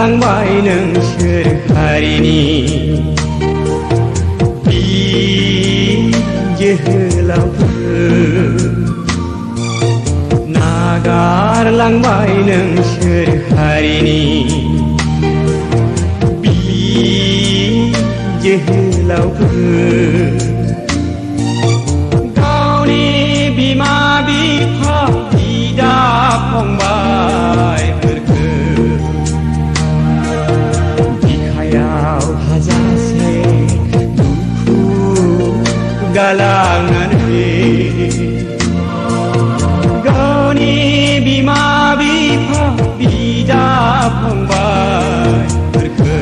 गारलांबाय नोंसोर हारिनि जोहोलावफोर नागारलांबाय नोंसोर हारिनि जोहोलावफोर गावनि बिमा बिफा बिदा फंबायफोरखौ बिखायाव हाजासे दुखु गालांनानै गावनि बिमा बिफा बिदा फंबायफोरखौ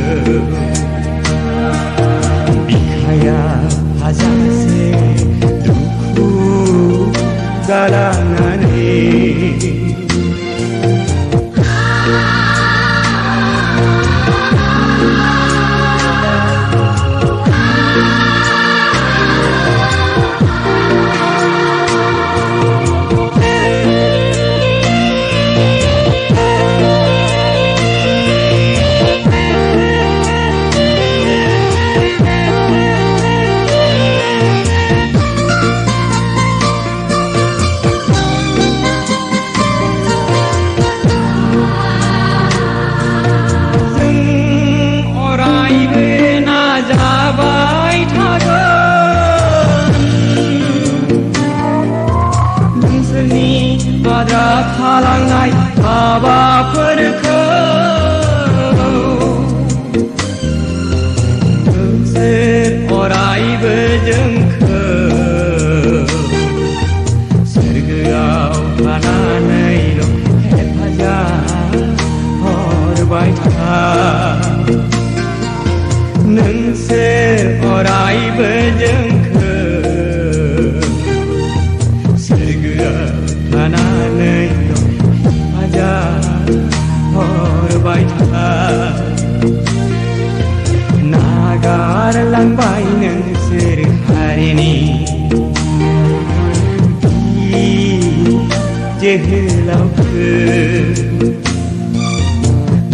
हाजासे दुखु गालांनानै आद्रा थालांनाय हाबाफोरखौ नोंसोर अरायबो जोंखौ सोरगोआव थानानैल' हेफाजाब हरबाय था नोंसोर अरायबो जोंखौ सोरगोआव थानानैल' हेफाजाब हरबाय था नागारलांबाय नोंसोर हारिनि जोहोलावफोर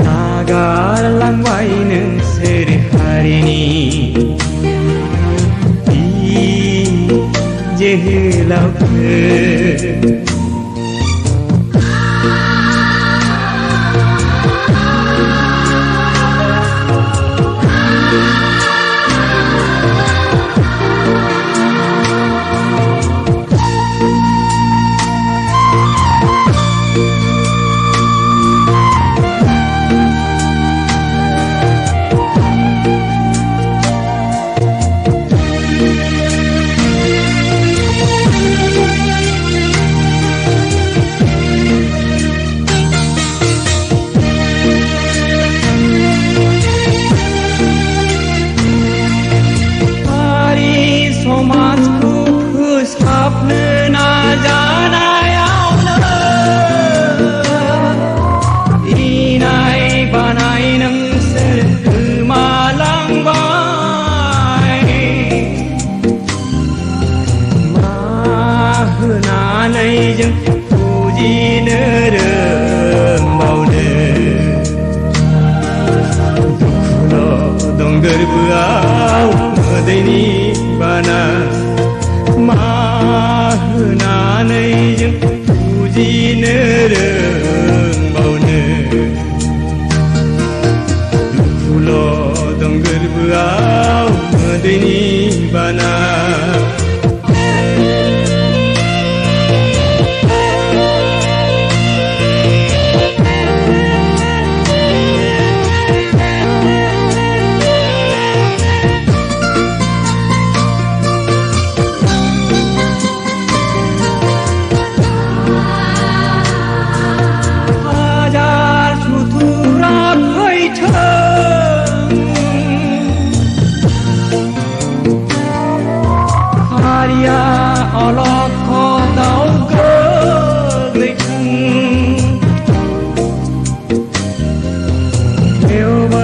नागारलांबाय नोंसोर हारिनि जोहोलावफोर समाजखौ फोसाबनो नाजानायावनो इनाय बानाय नोंसोर गोमालांबाय मा होनानै जों फुजिनो रोंबावनो दुखुल' दं गोरबोआव मोदैनि बाना मा होनानै जों फुजिनो रोंबावनो दुखुल' दं गोरबोआव मोदैनि बाना अलखदाव गोग्लैथों थेवबो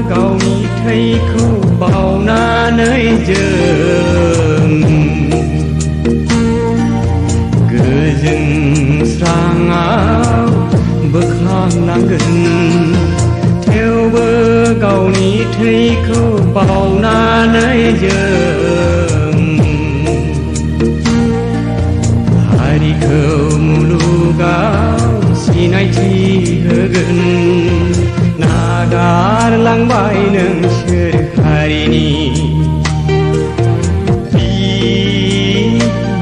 गावनि थैखौ बावनानै जों गोजोन स्राङाव बोखांनांगोन थेवबो गावनि थैखौ बावनानै जों हारिखौ मुलुगाव सिनायथि होगोन। नागारलांबाय नोंसोर हारिनि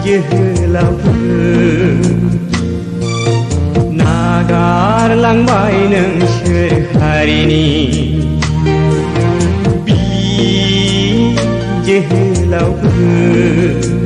जोहोलावफोर, नागारलांबाय नोंसोर हारिनि जोहोलावफोर।